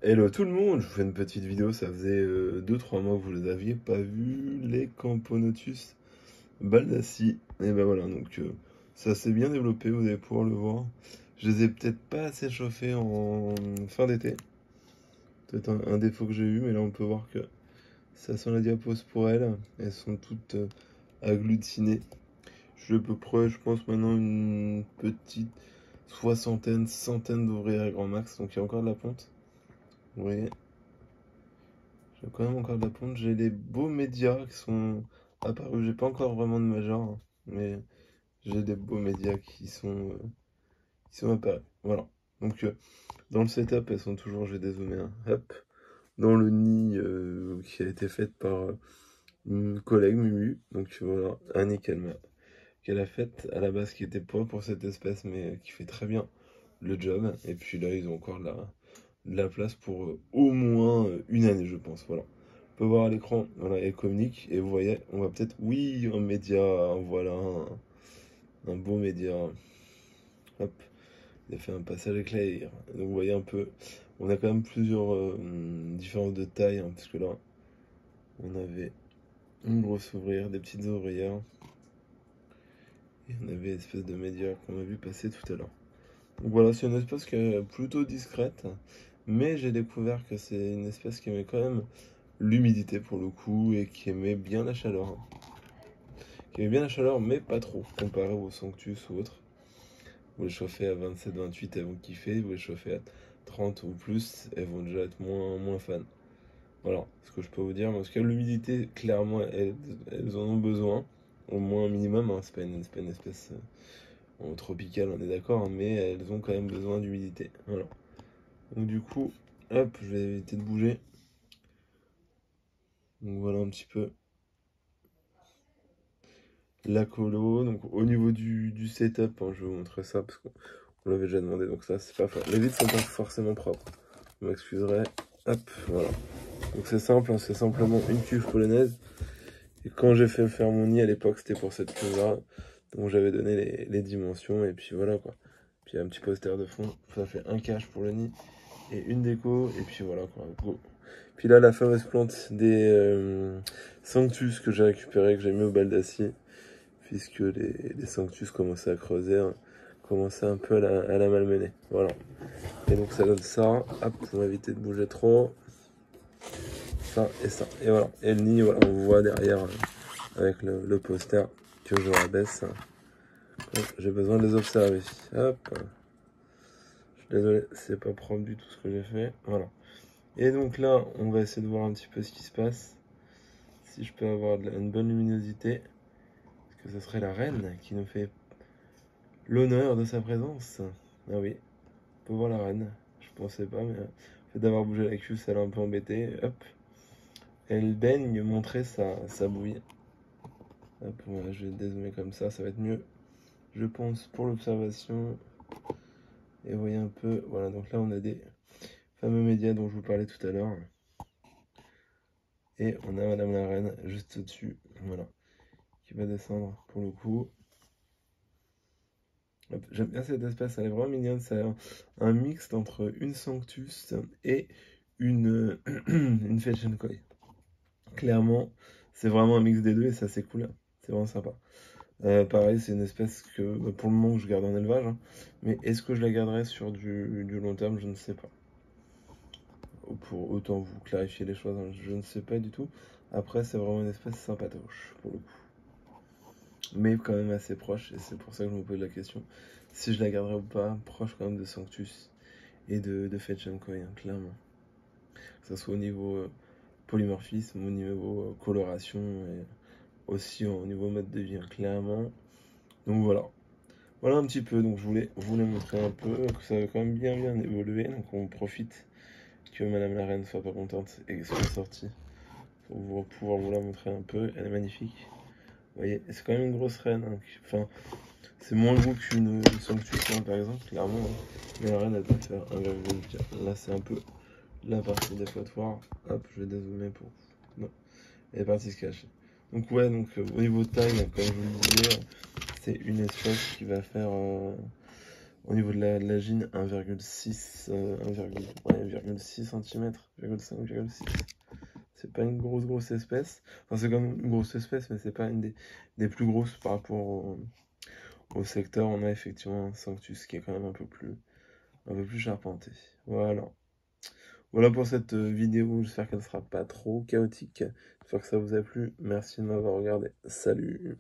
Hello tout le monde, je vous fais une petite vidéo, ça faisait 2-3 mois que vous les aviez pas vus, les Camponotus baldassi. Et ben voilà, donc ça s'est bien développé, vous allez pouvoir le voir. Je les ai peut-être pas assez chauffés en fin d'été, peut-être un défaut que j'ai eu, mais là on peut voir que ça sent la diapose pour elles sont toutes agglutinées. Je suis à peu près, je pense maintenant une petite soixantaine, centaine d'ouvriers grand max, donc il y a encore de la ponte. Vous voyez, j'ai quand même encore de la ponte. J'ai les beaux médias qui sont apparus. J'ai pas encore vraiment de major, hein, mais j'ai des beaux médias qui sont apparus. Voilà. Donc, dans le setup, elles sont toujours, je vais dézoomer, hein, hop, dans le nid qui a été fait par une collègue Mumu. Donc, voilà, Annie qu'elle a faite à la base, qui était pas pour cette espèce, mais qui fait très bien le job. Et puis là, ils ont encore de la place pour au moins une année, je pense. Voilà. On peut voir à l'écran, voilà, elle communique, et vous voyez, on va peut-être, oui, un média, voilà, un beau média. Hop, il a fait un passage éclair. Donc vous voyez un peu, on a quand même plusieurs différences de taille, hein, parce que là, on avait une grosse ouvrière, des petites ouvrières, et on avait l'espèce de média qu'on a vu passer tout à l'heure. Donc voilà, c'est une espèce qui est plutôt discrète, mais j'ai découvert que c'est une espèce qui aimait quand même l'humidité pour le coup et qui aimait bien la chaleur, hein. Qui aimait bien la chaleur, mais pas trop, comparé aux Sanctus ou autres. Vous les chauffez à 27-28, elles vont kiffer. Vous les chauffez à 30 ou plus, elles vont déjà être moins fans. Voilà ce que je peux vous dire. Parce que l'humidité, clairement, elles en ont besoin. Au moins un minimum, hein. C'est pas une espèce tropicale, on est d'accord, hein, mais elles ont quand même besoin d'humidité. Voilà. Donc du coup, hop, je vais éviter de bouger. Donc voilà un petit peu la colo. Donc au niveau du setup, hein, je vais vous montrer ça parce qu'on l'avait déjà demandé. Donc ça, c'est pas fort. Les vitres sont pas forcément propres. Vous m'excuserez. Hop, voilà. Donc c'est simple, hein, c'est simplement une cuve polonaise. Et quand j'ai fait faire mon nid à l'époque, c'était pour cette cuve-là. Donc j'avais donné les dimensions et puis voilà quoi. Puis un petit poster de fond. Ça fait un cache pour le nid et une déco. Et puis voilà quoi. Go. Puis là, la fameuse plante des Sanctus que j'ai récupéré, que j'ai mis au baldassi, puisque les Sanctus commençaient à creuser, hein, commençaient un peu à la malmener. Voilà. Et donc ça donne ça. Hop, pour éviter de bouger trop. Ça et ça. Et voilà. Et le nid, voilà, on voit derrière avec le poster que je rabaisse. J'ai besoin de les observer. Hop. Je suis désolé, c'est pas propre du tout ce que j'ai fait. Voilà. Et donc là, on va essayer de voir un petit peu ce qui se passe. Si je peux avoir une bonne luminosité. Parce que ce serait la reine qui nous fait l'honneur de sa présence. Ah oui, on peut voir la reine. Je pensais pas, mais le fait d'avoir bougé la cuve, ça l'a un peu embêté. Hop. Elle baigne montrer sa bouille. Hop, voilà, je vais dézoomer comme ça va être mieux. Je pense pour l'observation. Et vous voyez un peu, voilà, donc là on a des fameux médias dont je vous parlais tout à l'heure. Et on a Madame la Reine juste au-dessus, voilà, qui va descendre pour le coup. J'aime bien cette espèce, elle est vraiment mignonne. C'est un mixte entre une Sanctus et une, une Koi. Clairement, c'est vraiment un mix des deux et ça c'est cool. C'est vraiment sympa. Pareil, c'est une espèce que pour le moment je garde en élevage, hein. Mais est-ce que je la garderai sur du long terme? Je ne sais pas. Pour autant vous clarifier les choses, hein, je ne sais pas du tout. Après, c'est vraiment une espèce sympatoche pour le coup. Mais quand même assez proche, et c'est pour ça que je me pose la question si je la garderai ou pas, proche quand même de Sanctus et de Koi, hein, clairement. Que ce soit au niveau polymorphisme, au niveau coloration, et aussi au niveau mode de vie, hein, clairement. Donc voilà. Voilà un petit peu, donc je voulais vous les montrer un peu, que ça a quand même bien évolué, donc on profite que Madame la Reine soit pas contente et soit sortie pour pouvoir vous la montrer un peu. Elle est magnifique. Vous voyez, c'est quand même une grosse reine, hein. Enfin, c'est moins gros qu'une Sanctus, hein, par exemple, clairement, hein. Mais la reine, elle peut faire 1,8. Là, c'est un peu la partie des flottoirs. Hop, je vais dézoomer pour. Non, elle est partie se cacher. Donc, ouais, donc au niveau de taille, comme je vous le disais, c'est une espèce qui va faire Au niveau de la gine, 1,6 1,6 cm, 1,5, 1,6. C'est pas une grosse espèce. Enfin, c'est quand même une grosse espèce, mais c'est pas une des plus grosses par rapport au secteur. On a effectivement un Sanctus qui est quand même un peu plus charpenté. Voilà. Voilà pour cette vidéo. J'espère qu'elle ne sera pas trop chaotique. J'espère que ça vous a plu. Merci de m'avoir regardé. Salut!